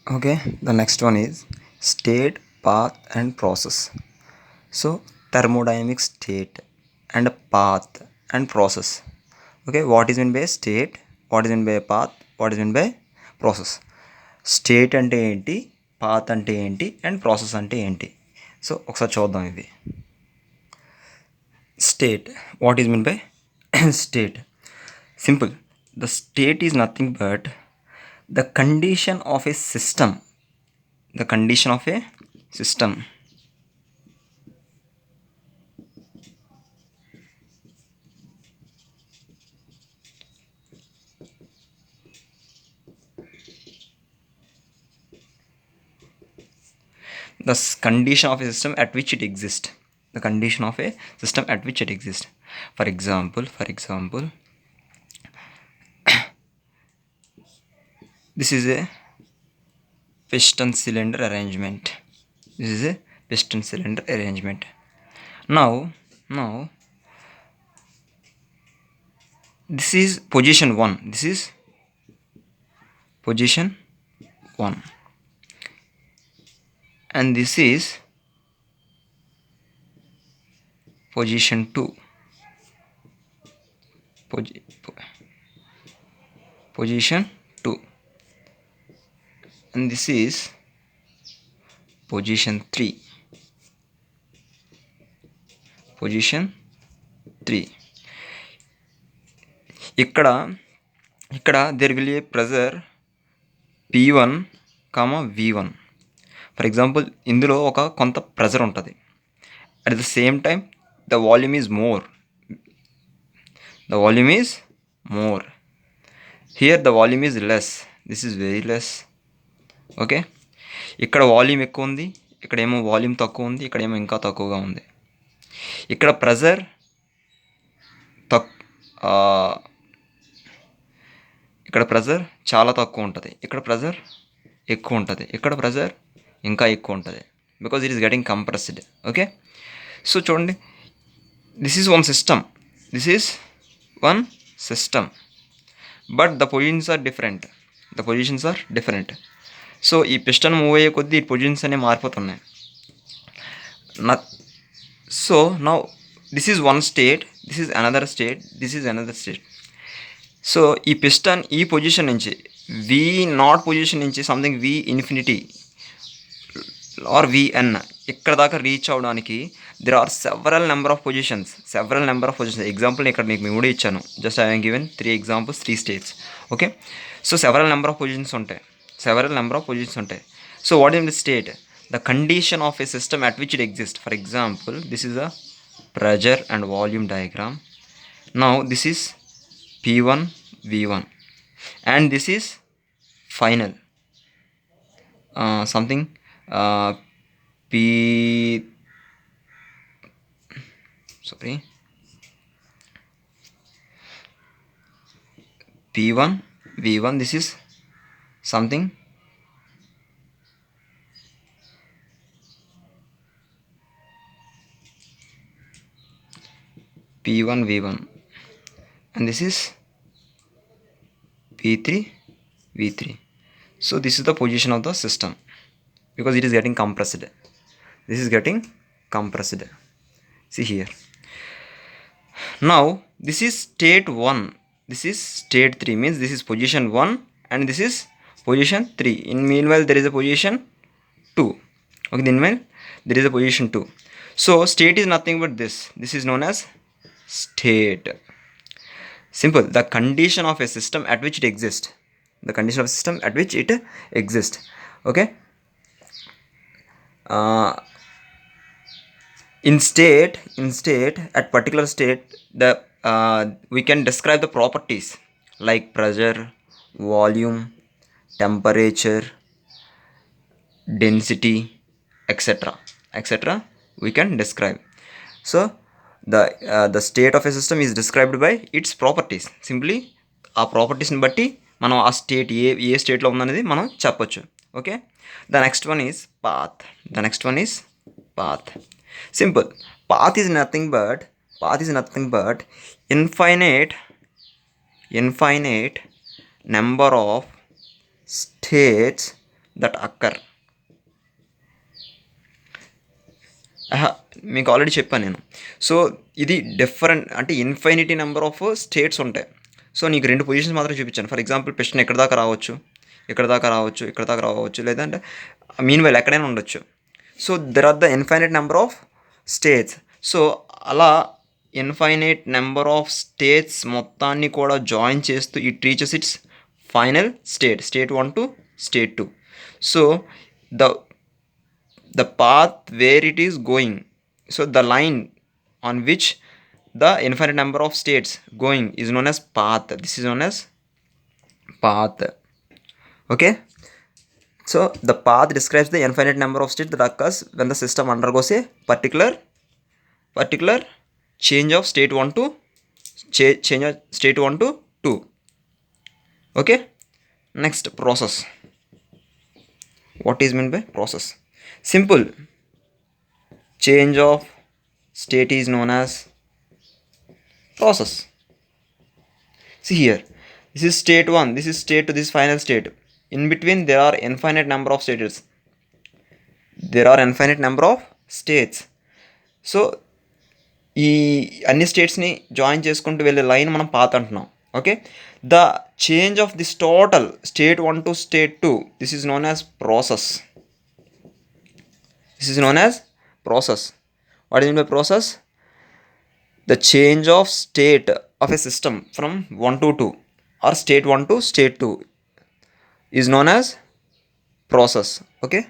Okay, the next one is state, path, and process. So, thermodynamic state and path and process. Okay, what is meant by state? What is meant by path? What is meant by process? State అంటే ఏంటి, path అంటే ఏంటి, and process అంటే ఏంటి? So ఒకసారి చూద్దాం ఇవి. State, what is mean by state? Simple, the state is nothing but the condition of a system. The condition of a system. Condition of a system at which it exists. The condition of a system at which it exists. For example, this is a piston cylinder arrangement. Now this is position 1. This is position 1. And this is position 2. Position 2. And this is position 3. Position 3. ఇక్కడ there will be a pressure P1, V1. For example ఇందులో ఒక కొంత pressure ఉంటుంది. At the same time the volume is more. Here the volume is less. This is very less. Okay, ఇక్కడ volume ఎక్కువ ఉంది, ఇక్కడేమో volume తక్కువ ఉంది, ఇక్కడేమో ఇంకా తక్కువగా ఉంది. ఇక్కడ ప్రెజర్ ఇక్కడ ప్రెజర్ చాలా తక్కువ ఉంటుంది, ఇక్కడ ప్రెజర్ ఎక్కువ ఉంటుంది, ఇక్కడ ప్రెజర్ ఇంకా ఎక్కువ ఉంటుంది, because it is getting compressed. Okay, so చూడండి, this is one system but the positions are different. So ఈ పిస్టన్ మూవ్ అయ్యే కొద్దీ ఈ పొజిషన్స్ అనేవి మారిపోతున్నాయి. So now this is one state, this is another state. So ఈ piston ఈ position నుంచి V0 పొజిషన్ నుంచి సంథింగ్ V∞ ఆర్ Vn ఇక్కడ దాకా రీచ్ అవడానికి there are several number of positions. Example ఇక్కడ మీకు 3 ఇచ్చాను. Just I have given 3 examples, 3 states. Okay, so several number of positions ఉంటాయి. So what is the state? The condition of a system at which it exist. For example, this is a pressure and volume diagram. Now this is P1, V1, and this is final something P1, V1. This is something P1, V1, and this is P3, V3. So this is the position of the system because it is getting compressed. See here. Now this is state 1. This is state 3, means this is position 1 and this is position 3. In meanwhile there is a position 2. Okay, meanwhile there is a position 2. So state is nothing but this. This is known as state. Simple, the condition of a system at which it exists. Okay, in state, at particular state, the we can describe the properties like pressure, volume, temperature, density, etc. We can describe. So the state of a system is described by its properties. Simply ఆ ప్రాపర్టీస్ని బట్టి మనం ఆ state ఏ స్టేట్లో ఉందనేది మనం చెప్పొచ్చు. Okay, the next one is path. Simple, path is nothing but infinite number of states that occur. మీకు already చెప్పాను నేను. సో ఇది డిఫరెంట్ అంటే ఇన్ఫైనిటీ నెంబర్ ఆఫ్ స్టేట్స్ ఉంటాయి. సో నీకు 2 పొజిషన్స్ మాత్రం చూపించాను. ఫర్ ఎగ్జాంపుల్ పిస్టన్ ఎక్కడి దాకా రావచ్చు, ఇక్కడ దాకా రావచ్చు, ఇక్కడ దాకా రావచ్చు, లేదంటే మీన్ వైల్ ఎక్కడైనా ఉండొచ్చు. So there are the infinite number of states. So అలా ఇన్ఫైనైట్ నెంబర్ ఆఫ్ స్టేట్స్ మొత్తాన్ని కూడా జాయిన్ చేస్తూ it reaches its final state, state 1 to state 2. So the path where it is going, so the line on which the infinite number of states going is known as path. This is known as path. Okay, so the path describes the infinite number of states that occurs when the system undergoes a particular change of state 1 to change of state 1 to 2. Okay, next, process. What is meant by process? Simple. Change of state is known as process. See here, this is state 1, this is state 2, this is final state. In between there are infinite number of states. There are infinite number of states. So ఈ అన్ని స్టేట్స్ని join చేసుకుంటూ వెళ్ళే line మనం path అంటున్నాం. Okay, the change of this total state 1 to state 2, this is known as process. This is known as process. What is meant by process? The change of state of a system from 1 to 2 or state 1 to state 2 is known as process. Okay.